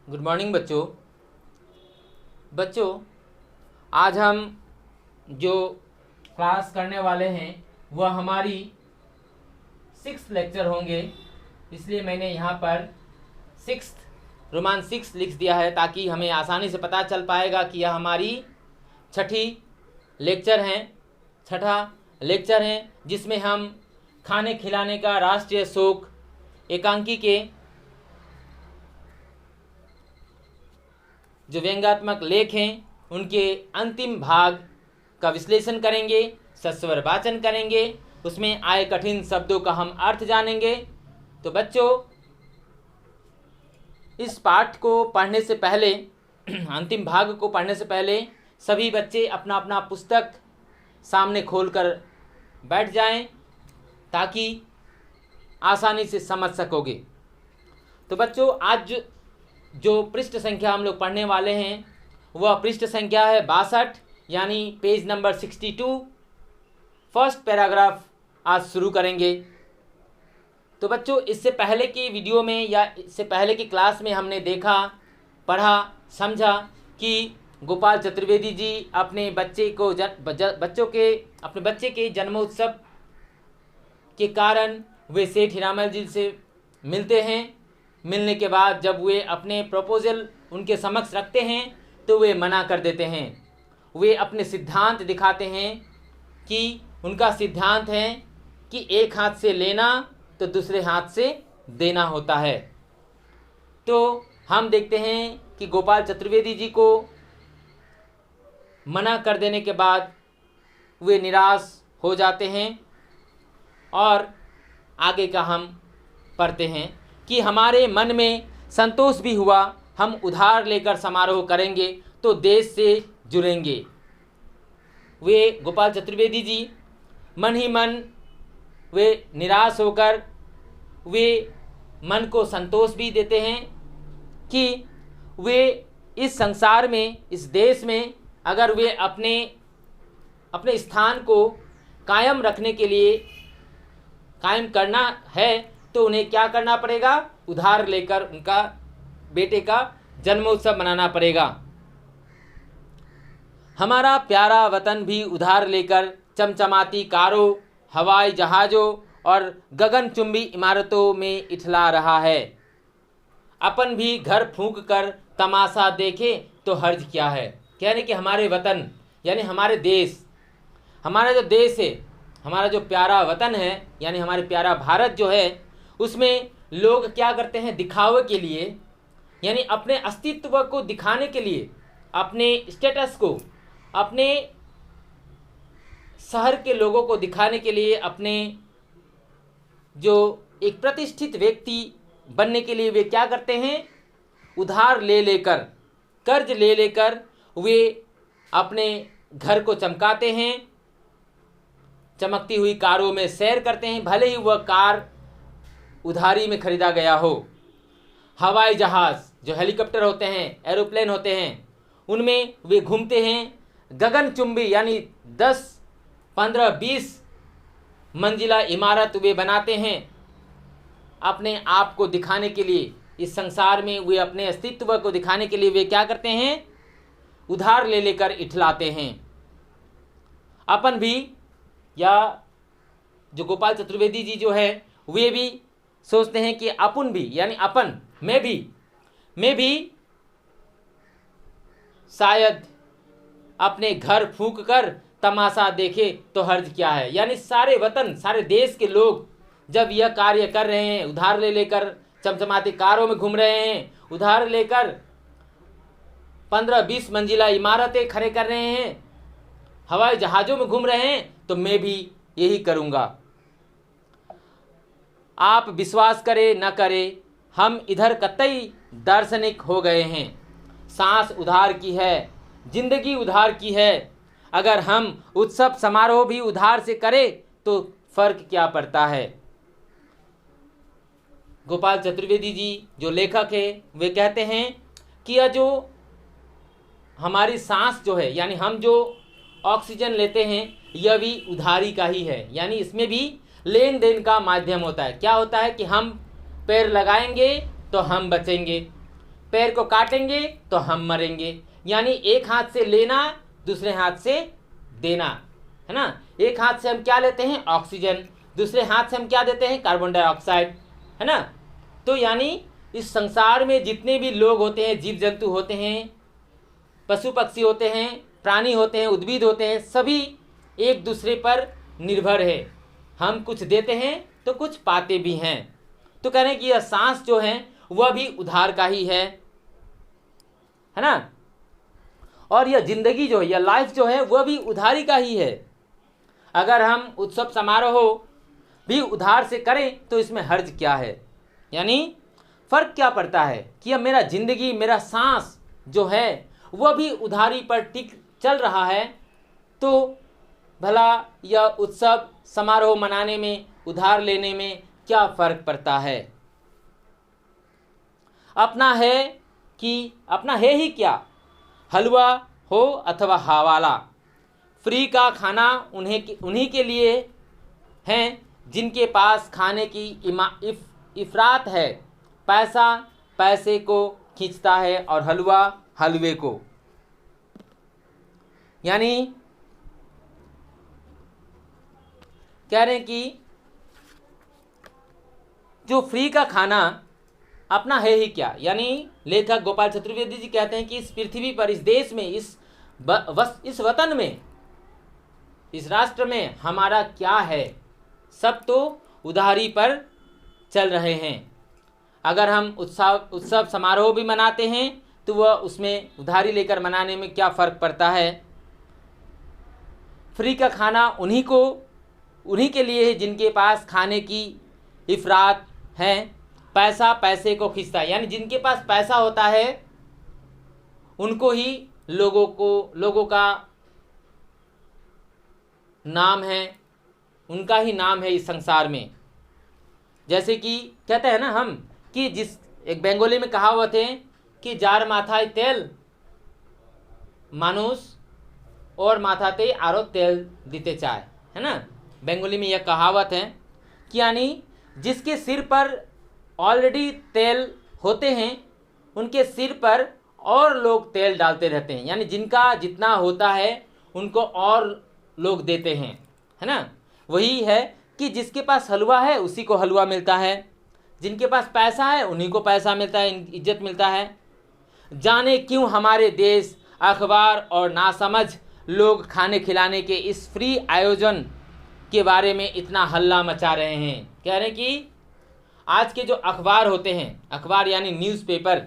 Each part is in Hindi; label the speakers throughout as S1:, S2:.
S1: गुड मॉर्निंग बच्चों। आज हम जो क्लास करने वाले हैं वह हमारी 6th लेक्चर होंगे, इसलिए मैंने यहाँ पर 6th रोमान 6 लिख दिया है ताकि हमें आसानी से पता चल पाएगा कि यह हमारी छठा लेक्चर है जिसमें हम खाने खिलाने का राष्ट्रीय शोक एकांकी के जो व्यंग्यात्मक लेख हैं उनके अंतिम भाग का विश्लेषण करेंगे, सस्वर वाचन करेंगे, उसमें आए कठिन शब्दों का हम अर्थ जानेंगे। तो बच्चों, इस पाठ को पढ़ने से पहले अंतिम भाग को पढ़ने से पहले सभी बच्चे अपना अपना पुस्तक सामने खोलकर बैठ जाएं ताकि आसानी से समझ सकोगे। तो बच्चों, आज जो पृष्ठ संख्या हम लोग पढ़ने वाले हैं वह पृष्ठ संख्या है 62, यानी पेज नंबर 62। फर्स्ट पैराग्राफ आज शुरू करेंगे। तो बच्चों, इससे पहले की वीडियो में या इससे पहले की क्लास में हमने देखा, पढ़ा, समझा कि गोपाल चतुर्वेदी जी अपने बच्चे के जन्मोत्सव के कारण वे सेठ हीरामल जी से मिलते हैं। मिलने के बाद जब वे अपने प्रपोजल उनके समक्ष रखते हैं तो वे मना कर देते हैं। वे अपने सिद्धांत दिखाते हैं कि उनका सिद्धांत है कि एक हाथ से लेना तो दूसरे हाथ से देना होता है। तो हम देखते हैं कि गोपाल चतुर्वेदी जी को मना कर देने के बाद वे निराश हो जाते हैं और आगे का हम पढ़ते हैं कि हमारे मन में संतोष भी हुआ, हम उधार लेकर समारोह करेंगे तो देश से जुड़ेंगे। वे गोपाल चतुर्वेदी जी मन ही मन वे निराश होकर वे मन को संतोष भी देते हैं कि वे इस संसार में, इस देश में अगर वे अपने स्थान को कायम रखने के लिए कायम करना है तो उन्हें क्या करना पड़ेगा? उधार लेकर उनका बेटे का जन्मोत्सव मनाना पड़ेगा। हमारा प्यारा वतन भी उधार लेकर चमचमाती कारों, हवाई जहाज़ों और गगनचुंबी इमारतों में इठला रहा है। अपन भी घर फूंक कर तमाशा देखे तो हर्ज क्या है। कहने कि हमारे वतन यानी हमारे देश, हमारा जो देश है, हमारा जो प्यारा वतन है यानी हमारे प्यारा भारत जो है, उसमें लोग क्या करते हैं? दिखावे के लिए, यानी अपने अस्तित्व को दिखाने के लिए, अपने स्टेटस को, अपने शहर के लोगों को दिखाने के लिए, अपने जो एक प्रतिष्ठित व्यक्ति बनने के लिए वे क्या करते हैं? उधार ले लेकर, कर्ज ले लेकर वे अपने घर को चमकाते हैं, चमकती हुई कारों में सैर करते हैं, भले ही वह कार उधारी में खरीदा गया हो। हवाई जहाज़ जो हेलीकॉप्टर होते हैं, एरोप्लेन होते हैं, उनमें वे घूमते हैं। गगनचुंबी यानी 10, 15, 20 मंजिला इमारत वे बनाते हैं अपने आप को दिखाने के लिए। इस संसार में वे अपने अस्तित्व को दिखाने के लिए वे क्या करते हैं? उधार ले लेकर इठलाते हैं। अपन भी, या जो गोपाल चतुर्वेदी जी जो है वे भी सोचते हैं कि अपन भी यानी अपन, मैं भी शायद अपने घर फूंक कर तमाशा देखे तो हर्ज क्या है। यानी सारे वतन, सारे देश के लोग जब यह कार्य कर रहे हैं, उधार ले लेकर चमचमाती कारों में घूम रहे हैं, उधार लेकर 15-20 मंजिला इमारतें खड़े कर रहे हैं, हवाई जहाज़ों में घूम रहे हैं, तो मैं भी यही करूँगा। आप विश्वास करें न करें, हम इधर कतई दार्शनिक हो गए हैं। सांस उधार की है, जिंदगी उधार की है। अगर हम उत्सव समारोह भी उधार से करें तो फर्क क्या पड़ता है। गोपाल चतुर्वेदी जी जो लेखक है वे कहते हैं कि यह जो हमारी सांस जो है, यानी हम जो ऑक्सीजन लेते हैं, यह भी उधारी का ही है। यानी इसमें भी लेन देन का माध्यम होता है। क्या होता है कि हम पेड़ लगाएंगे तो हम बचेंगे, पैर को काटेंगे तो हम मरेंगे। यानी एक हाथ से लेना, दूसरे हाथ से देना, है ना। एक हाथ से हम क्या लेते हैं? ऑक्सीजन, दूसरे हाथ से हम क्या देते हैं? कार्बन डाइऑक्साइड, है ना। तो यानी इस संसार में जितने भी लोग होते हैं, जीव जंतु होते हैं, पशु पक्षी होते हैं, प्राणी होते हैं, उद्भिद होते हैं, सभी एक दूसरे पर निर्भर है। हम कुछ देते हैं तो कुछ पाते भी हैं। तो कह रहे हैं कि यह सांस जो है वह भी उधार का ही है ना। और यह जिंदगी जो है, यह लाइफ जो है वह भी उधारी का ही है। अगर हम उत्सव समारोह भी उधार से करें तो इसमें हर्ज क्या है? यानी फर्क क्या पड़ता है कि अब मेरा जिंदगी, मेरा सांस जो है वह भी उधारी पर टिक चल रहा है, तो भला यह उत्सव समारोह मनाने में, उधार लेने में क्या फर्क पड़ता है? अपना है ही क्या, हलवा हो अथवा हवाला, फ्री का खाना उन्हीं के लिए हैं जिनके पास खाने की इफरात है। पैसा पैसे को खींचता है और हलवा हलवे को। यानी कह रहे हैं कि जो फ्री का खाना अपना है ही क्या, यानी लेखक गोपाल चतुर्वेदी जी कहते हैं कि इस पृथ्वी पर, इस देश में, इस वतन में, इस राष्ट्र में हमारा क्या है? सब तो उधारी पर चल रहे हैं। अगर हम उत्सव समारोह भी मनाते हैं तो वह उसमें उधारी लेकर मनाने में क्या फ़र्क पड़ता है? फ्री का खाना उन्हीं के लिए है जिनके पास खाने की इफरात है। पैसा पैसे को खींचता है, यानी जिनके पास पैसा होता है उनको ही लोगों का नाम है, उनका ही नाम है इस संसार में। जैसे कि कहते हैं ना हम कि एक बंगाली में कहावत है कि जार माथाय तेल मानुष और माथाते आरो तेल दीते चाय, है ना। बंगाली में यह कहावत है कि यानी जिसके सिर पर ऑलरेडी तेल होते हैं उनके सिर पर और लोग तेल डालते रहते हैं। यानी जिनका जितना होता है उनको और लोग देते हैं, है ना। वही है कि जिसके पास हलवा है उसी को हलवा मिलता है, जिनके पास पैसा है उन्हीं को पैसा मिलता है, इज्जत मिलता है। जाने क्यों हमारे देश अखबार और नासमझ लोग खाने खिलाने के इस फ्री आयोजन के बारे में इतना हल्ला मचा रहे हैं। कह रहे हैं कि आज के जो अखबार होते हैं, अखबार यानी न्यूज़पेपर,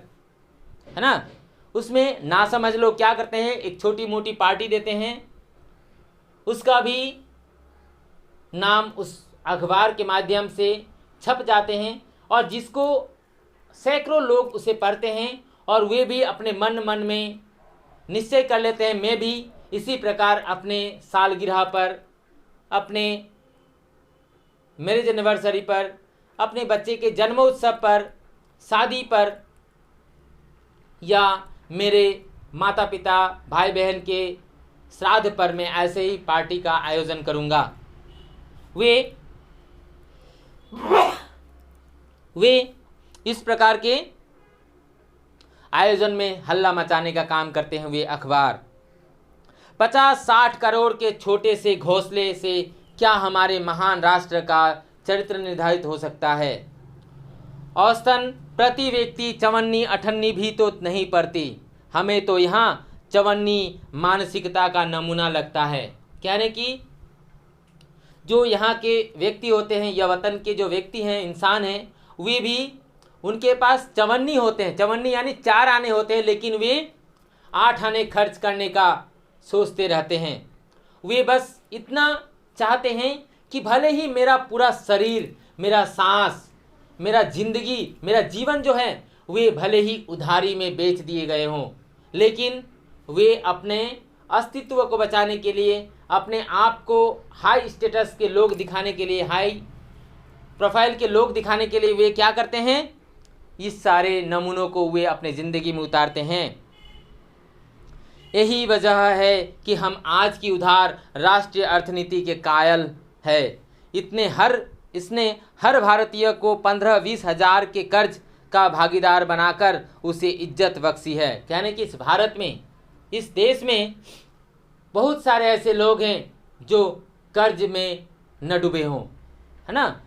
S1: है ना, उसमें नासमझ लोग क्या करते हैं, एक छोटी मोटी पार्टी देते हैं, उसका भी नाम उस अखबार के माध्यम से छप जाते हैं और जिसको सैकड़ों लोग उसे पढ़ते हैं और वे भी अपने मन में निश्चय कर लेते हैं, मैं भी इसी प्रकार अपने सालगिरह पर, अपने मैरिज एनिवर्सरी पर, अपने बच्चे के जन्मोत्सव पर, शादी पर या मेरे माता पिता भाई बहन के श्राद्ध पर मैं ऐसे ही पार्टी का आयोजन करूँगा। वे इस प्रकार के आयोजन में हल्ला मचाने का काम करते हैं। वे अखबार 50-60 करोड़ के छोटे से घोंसले से क्या हमारे महान राष्ट्र का चरित्र निर्धारित हो सकता है? औसतन प्रति व्यक्ति 54-58 भी तो नहीं पड़ती। हमें तो यहाँ 54 मानसिकता का नमूना लगता है। कहने की जो यहाँ के व्यक्ति होते हैं या वतन के जो व्यक्ति हैं, इंसान हैं, वे भी उनके पास 54 होते हैं। 54 यानी 4 आने होते हैं, लेकिन वे 8 आने खर्च करने का सोचते रहते हैं। वे बस इतना चाहते हैं कि भले ही मेरा पूरा शरीर, मेरा सांस, मेरा जिंदगी, मेरा जीवन जो है वे भले ही उधारी में बेच दिए गए हों, लेकिन वे अपने अस्तित्व को बचाने के लिए, अपने आप को हाई स्टेटस के लोग दिखाने के लिए, हाई प्रोफाइल के लोग दिखाने के लिए वे क्या करते हैं, इस सारे नमूनों को वे अपने ज़िंदगी में उतारते हैं। यही वजह है कि हम आज की उधार राष्ट्रीय अर्थनीति के कायल है। इसने हर भारतीय को 15-20 हज़ार के कर्ज का भागीदार बनाकर उसे इज्जत बख्शी है। कहने कि इस भारत में, इस देश में बहुत सारे ऐसे लोग हैं जो कर्ज में न डूबे हों, है ना।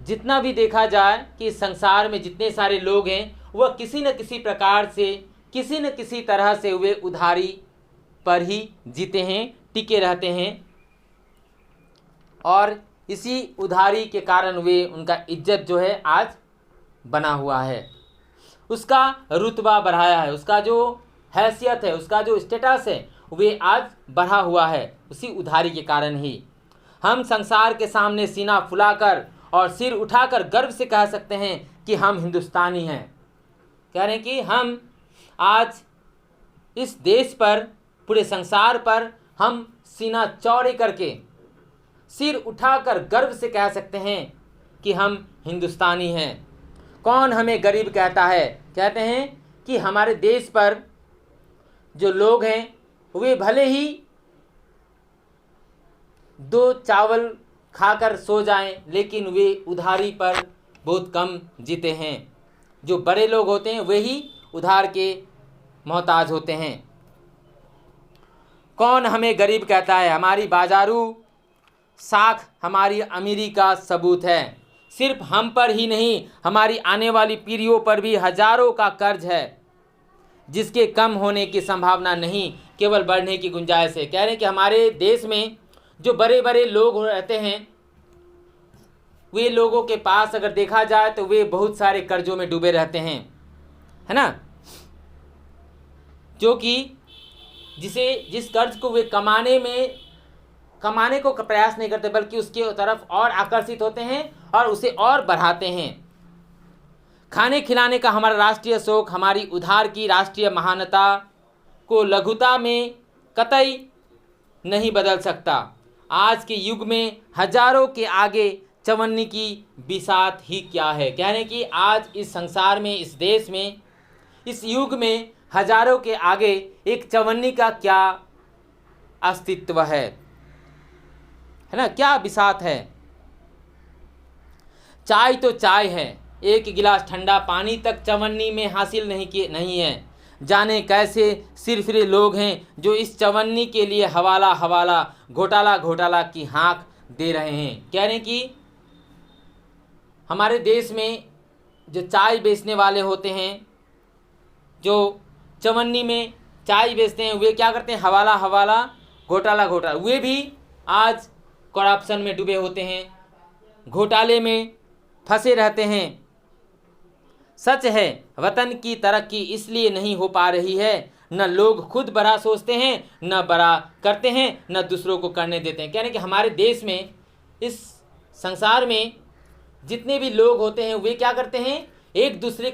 S1: जितना भी देखा जाए कि संसार में जितने सारे लोग हैं वह किसी न किसी प्रकार से, किसी न किसी तरह से वे उधारी पर ही जीते हैं, टिके रहते हैं, और इसी उधारी के कारण वे, उनका इज्जत जो है आज बना हुआ है, उसका रुतबा बढ़ाया है, उसका जो हैसियत है, उसका जो स्टेटस है वे आज बढ़ा हुआ है, उसी उधारी के कारण ही। हम संसार के सामने सीना फुलाकर और सिर उठाकर गर्व से कह सकते हैं कि हम हिंदुस्तानी हैं। कह रहे हैं कि हम आज इस देश पर, पूरे संसार पर हम सीना चौड़े करके, सिर उठाकर गर्व से कह सकते हैं कि हम हिंदुस्तानी हैं। कौन हमें गरीब कहता है? कहते हैं कि हमारे देश पर जो लोग हैं वे भले ही 2 चावल खाकर सो जाएं, लेकिन वे उधारी पर बहुत कम जीते हैं। जो बड़े लोग होते हैं वही उधार के मोहताज होते हैं। कौन हमें गरीब कहता है? हमारी बाजारू साख हमारी अमीरी का सबूत है। सिर्फ हम पर ही नहीं, हमारी आने वाली पीढ़ियों पर भी हजारों का कर्ज है, जिसके कम होने की संभावना नहीं, केवल बढ़ने की गुंजाइश है। कह रहे हैं कि हमारे देश में जो बड़े बड़े लोग रहते हैं, वे लोगों के पास अगर देखा जाए तो वे बहुत सारे कर्जों में डूबे रहते हैं, है ना। जो कि जिस कर्ज को वे कमाने को प्रयास नहीं करते, बल्कि उसके तरफ और आकर्षित होते हैं और उसे और बढ़ाते हैं। खाने खिलाने का हमारा राष्ट्रीय शौक हमारी उधार की राष्ट्रीय महानता को लघुता में कतई नहीं बदल सकता। आज के युग में हजारों के आगे चवन्नी की बिसात ही क्या है। कह रहे हैं कि आज इस संसार में, इस देश में, इस युग में हजारों के आगे एक चवन्नी का क्या अस्तित्व है ना, क्या बिसात है। चाय तो चाय है, एक गिलास ठंडा पानी तक चवन्नी में हासिल नहीं है। जाने कैसे सिरफिरे लोग हैं जो इस चवन्नी के लिए हवाला घोटाला की हाँक दे रहे हैं। कह रहे हैं कि हमारे देश में जो चाय बेचने वाले होते हैं, जो चवन्नी में चाय बेचते हैं, वे क्या करते हैं? हवाला घोटाला वे भी आज करप्शन में डूबे होते हैं, घोटाले में फंसे रहते हैं। सच है, वतन की तरक्की इसलिए नहीं हो पा रही है, न लोग खुद बड़ा सोचते हैं, न बड़ा करते हैं, न दूसरों को करने देते हैं। कहने कि हमारे देश में, इस संसार में जितने भी लोग होते हैं वे क्या करते हैं? एक दूसरे को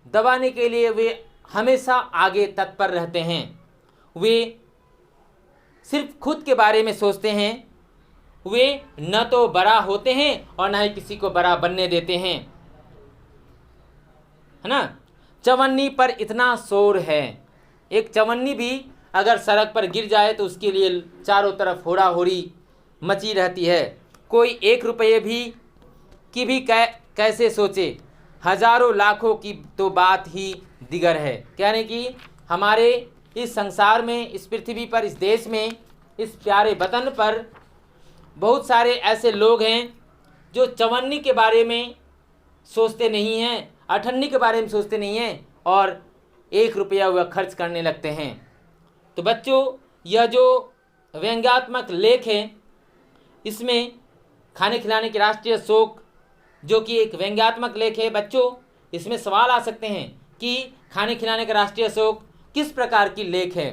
S1: दबाने के लिए वे हमेशा आगे तत्पर रहते हैं। वे सिर्फ खुद के बारे में सोचते हैं, वे न तो बड़ा होते हैं और न ही किसी को बड़ा बनने देते हैं, है ना। चवन्नी पर इतना शोर है, एक चवन्नी भी अगर सड़क पर गिर जाए तो उसके लिए चारों तरफ होड़ा होड़ी मची रहती है। कोई 1 रुपये की भी कैसे सोचे, हजारों लाखों की तो बात ही दिगर है। कह रहे कि हमारे इस संसार में, इस पृथ्वी पर, इस देश में, इस प्यारे वतन पर बहुत सारे ऐसे लोग हैं जो चवन्नी के बारे में सोचते नहीं हैं, अठन्नी के बारे में सोचते नहीं हैं और 1 रुपया वह खर्च करने लगते हैं। तो बच्चों, यह जो व्यंग्यात्मक लेख है, इसमें खाने खिलाने के राष्ट्रीय शौक जो कि एक व्यंग्यात्मक लेख है, बच्चों इसमें सवाल आ सकते हैं कि खाने खिलाने का राष्ट्रीय शौक किस प्रकार की लेख है।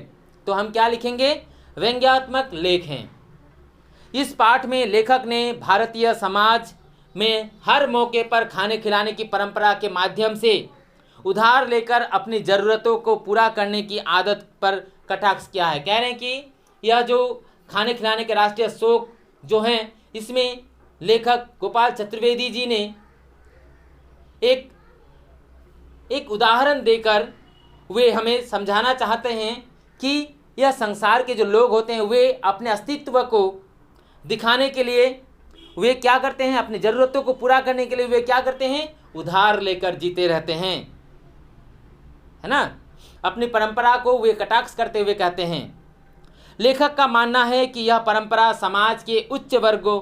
S1: तो हम क्या लिखेंगे? व्यंग्यात्मक लेख हैं। इस पाठ में लेखक ने भारतीय समाज में हर मौके पर खाने खिलाने की परंपरा के माध्यम से उधार लेकर अपनी ज़रूरतों को पूरा करने की आदत पर कटाक्ष किया है। कह रहे हैं कि यह जो खाने खिलाने के राष्ट्रीय शौक जो हैं, इसमें लेखक गोपाल चतुर्वेदी जी ने एक उदाहरण देकर वे हमें समझाना चाहते हैं कि यह संसार के जो लोग होते हैं वे अपने अस्तित्व को दिखाने के लिए वे क्या करते हैं, अपनी ज़रूरतों को पूरा करने के लिए वे क्या करते हैं, उधार लेकर जीते रहते हैं, है ना। अपनी परंपरा को वे कटाक्ष करते हुए कहते हैं। लेखक का मानना है कि यह परंपरा समाज के उच्च वर्गों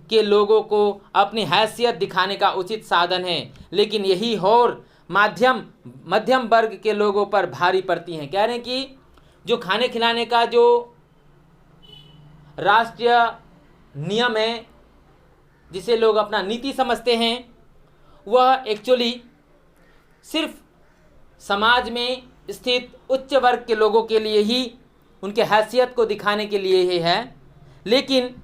S1: के लोगों को अपनी हैसियत दिखाने का उचित साधन है, लेकिन यही हौर मध्यम वर्ग के लोगों पर भारी पड़ती हैं। कह रहे हैं कि जो खाने खिलाने का जो राष्ट्रीय नियम है, जिसे लोग अपना नीति समझते हैं, वह एक्चुअली सिर्फ समाज में स्थित उच्च वर्ग के लोगों के लिए ही, उनके हैसियत को दिखाने के लिए ही है। लेकिन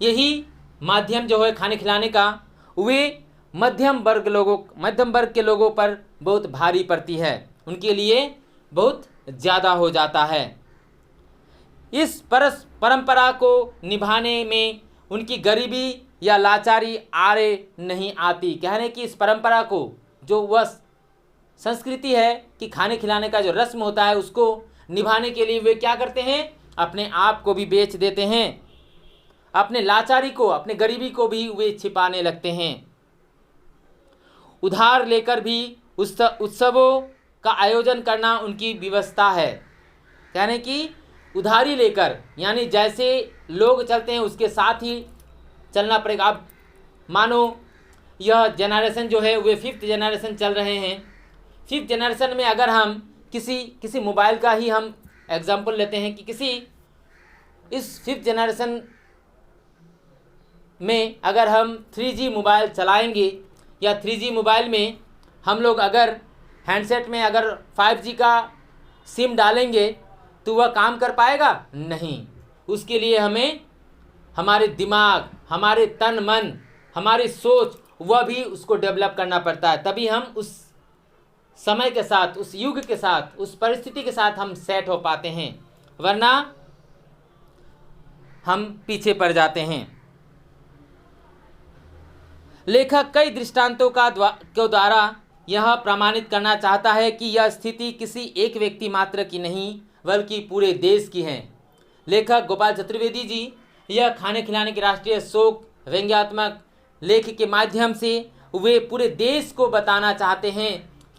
S1: यही माध्यम जो है खाने खिलाने का, वे मध्यम वर्ग के लोगों पर बहुत भारी पड़ती है, उनके लिए बहुत ज़्यादा हो जाता है। इस परंपरा को निभाने में उनकी गरीबी या लाचारी आड़े नहीं आती। कह रहे हैं कि इस परंपरा को, जो वह संस्कृति है कि खाने खिलाने का जो रस्म होता है, उसको निभाने के लिए वे क्या करते हैं, अपने आप को भी बेच देते हैं, अपने लाचारी को, अपने गरीबी को भी वे छिपाने लगते हैं। उधार लेकर भी उत्सवों का आयोजन करना उनकी व्यवस्था है। कह रहे हैं कि उधारी लेकर, यानी जैसे लोग चलते हैं उसके साथ ही चलना पड़ेगा। अब मानो यह जनरेशन जो है वे 5th जनरेशन चल रहे हैं। 5th जनरेशन में अगर हम किसी मोबाइल का ही हम एग्जाम्पल लेते हैं कि इस 5th जनरेशन में अगर हम 3G मोबाइल चलाएंगे, या 3G मोबाइल में हम लोग अगर हैंडसेट में अगर 5G का सिम डालेंगे तो वह काम कर पाएगा? नहीं। उसके लिए हमें हमारे दिमाग, हमारे तन मन, हमारी सोच, वह भी उसको डेवलप करना पड़ता है, तभी हम उस समय के साथ, उस युग के साथ, उस परिस्थिति के साथ हम सेट हो पाते हैं, वरना हम पीछे पड़ जाते हैं। लेखक कई दृष्टांतों के द्वारा यह प्रमाणित करना चाहता है कि यह स्थिति किसी एक व्यक्ति मात्र की नहीं बल्कि पूरे देश की है। लेखक गोपाल चतुर्वेदी जी यह खाने खिलाने के राष्ट्रीय शोक व्यंग्यात्मक लेख के माध्यम से वे पूरे देश को बताना चाहते हैं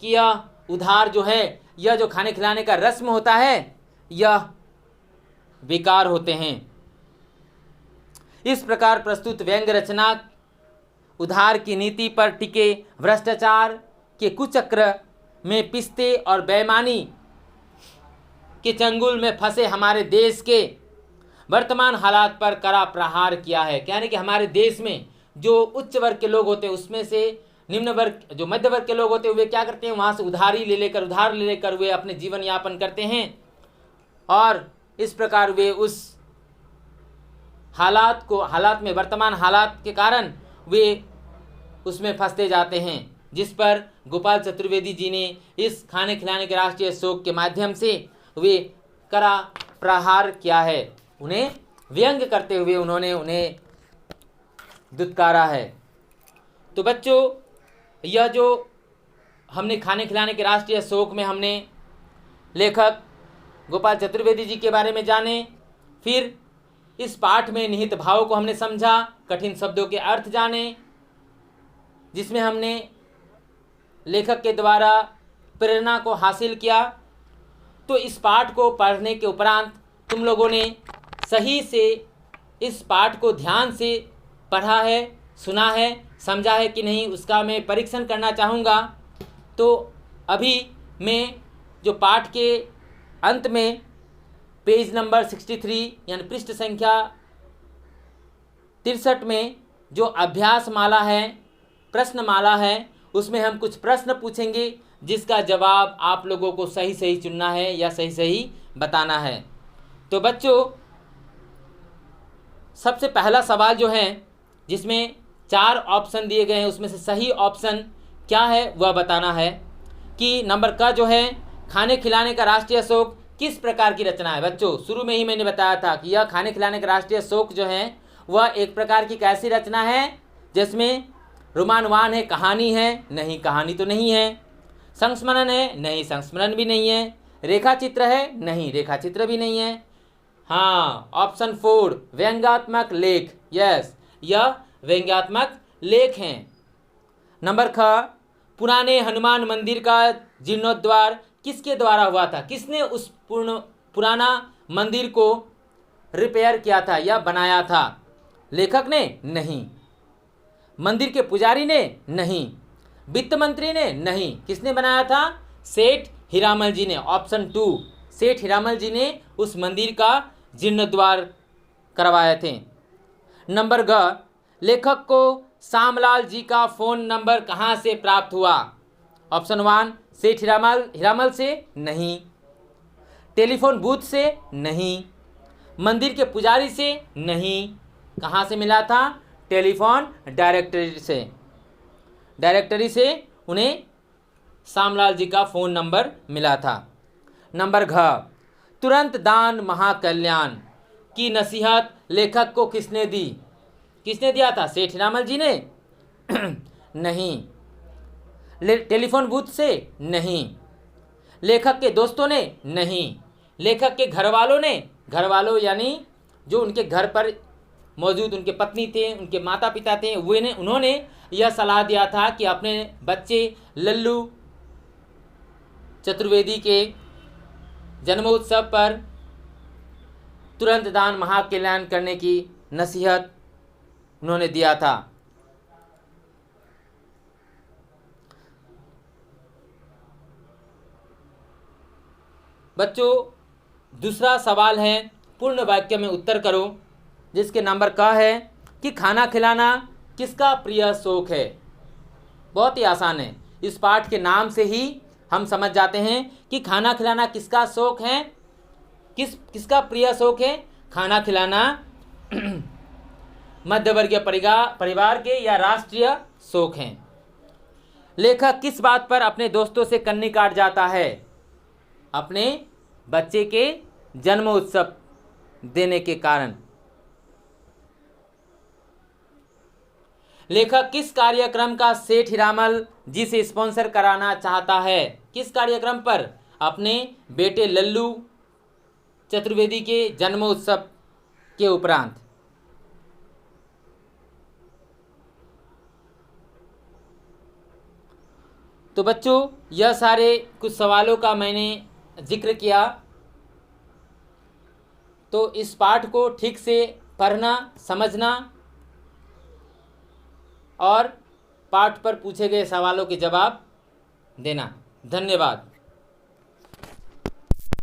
S1: कि यह उधार जो है, यह जो खाने खिलाने का रस्म होता है, यह बेकार होते हैं। इस प्रकार प्रस्तुत व्यंग्य रचना उधार की नीति पर टिके भ्रष्टाचार के कुचक्र में पिसते और बेईमानी के चंगुल में फंसे हमारे देश के वर्तमान हालात पर कड़ा प्रहार किया है। यानी कि हमारे देश में जो उच्च वर्ग के लोग होते हैं उसमें से निम्न वर्ग, जो मध्य वर्ग के लोग होते हैं, वे क्या करते हैं, वहाँ से उधार ले लेकर वे अपने जीवन यापन करते हैं, और इस प्रकार वे उस हालात में, वर्तमान हालात के कारण वे उसमें फंसते जाते हैं, जिस पर गोपाल चतुर्वेदी जी ने इस खाने खिलाने के राष्ट्रीय शोक के माध्यम से वे कड़ा प्रहार किया है। उन्हें व्यंग करते हुए उन्होंने उन्हें दुत्कारा है। तो बच्चों, यह जो हमने खाने खिलाने के राष्ट्रीय शोक में हमने लेखक गोपाल चतुर्वेदी जी के बारे में जाने, फिर इस पाठ में निहित भावों को हमने समझा, कठिन शब्दों के अर्थ जाने, जिसमें हमने लेखक के द्वारा प्रेरणा को हासिल किया। तो इस पाठ को पढ़ने के उपरांत तुम लोगों ने सही से इस पाठ को ध्यान से पढ़ा है, सुना है, समझा है कि नहीं, उसका मैं परीक्षण करना चाहूँगा। तो अभी मैं जो पाठ के अंत में पेज नंबर 63 यानी पृष्ठ संख्या 63 में जो अभ्यास माला है, प्रश्न माला है, उसमें हम कुछ प्रश्न पूछेंगे जिसका जवाब आप लोगों को सही सही चुनना है या सही सही बताना है। तो बच्चों, सबसे पहला सवाल जो है जिसमें 4 ऑप्शन दिए गए हैं, उसमें से सही ऑप्शन क्या है वह बताना है कि नंबर का जो है खाने खिलाने का राष्ट्रीय शोक किस प्रकार की रचना है। बच्चों, शुरू में ही मैंने बताया था कि यह खाने खिलाने का राष्ट्रीय शोक जो है वह एक प्रकार की कैसी रचना है जिसमें रोमानवान है, कहानी है, नहीं कहानी तो नहीं है, संस्मरण है, नहीं संस्मरण भी नहीं है, रेखा चित्र है, नहीं रेखा चित्र भी नहीं है। हाँ, ऑप्शन 4 व्यंग्यात्मक लेख, यस, यह व्यंग्यात्मक लेख हैं। नंबर ख, पुराने हनुमान मंदिर का जीर्णोद्धार किसके द्वारा हुआ था? किसने उस पुराना मंदिर को रिपेयर किया था या बनाया था? लेखक ने? नहीं। मंदिर के पुजारी ने? नहीं। वित्त मंत्री ने? नहीं। किसने बनाया था? सेठ हीरामल जी ने। ऑप्शन 2, सेठ हीरामल जी ने उस मंदिर का जीर्णोद्धार करवाए थे। नंबर ग, लेखक को श्यामलाल जी का फ़ोन नंबर कहाँ से प्राप्त हुआ? ऑप्शन 1, सेठ हीरामल से? नहीं। टेलीफोन बूथ से? नहीं। मंदिर के पुजारी से? नहीं। कहाँ से मिला था? टेलीफोन डायरेक्टरी से उन्हें श्यामलाल जी का फ़ोन नंबर मिला था। नंबर घ, तुरंत दान महाकल्याण की नसीहत लेखक को किसने दी? किसने दिया था? सेठ हीरामल जी ने? नहीं। टेलीफोन बूथ से? नहीं। लेखक के दोस्तों ने? नहीं। लेखक के घर वालों ने? घर वालों यानी जो उनके घर पर मौजूद उनके पत्नी थे, उनके माता पिता थे, उन्होंने यह सलाह दिया था कि अपने बच्चे लल्लू चतुर्वेदी के जन्मोत्सव पर तुरंत दान महाकल्याण करने की नसीहत उन्होंने दिया था। बच्चों, दूसरा सवाल है पूर्ण वाक्य में उत्तर करो, जिसके नंबर का है कि खाना खिलाना किसका प्रिय शौक है? बहुत ही आसान है। इस पाठ के नाम से ही हम समझ जाते हैं कि खाना खिलाना किसका शौक है, किसका प्रिय शौक है। खाना खिलाना मध्यवर्गीय परिवार के या राष्ट्रीय शौक हैं। लेखक किस बात पर अपने दोस्तों से कन्नी काट जाता है? अपने बच्चे के जन्मोत्सव देने के कारण। लेखक किस कार्यक्रम का सेठ हीरामल जी से स्पॉन्सर कराना चाहता है? किस कार्यक्रम पर? अपने बेटे लल्लू चतुर्वेदी के जन्मोत्सव के उपरांत। तो बच्चों, यह सारे कुछ सवालों का मैंने जिक्र किया। तो इस पाठ को ठीक से पढ़ना, समझना और पाठ पर पूछे गए सवालों के जवाब देना। धन्यवाद।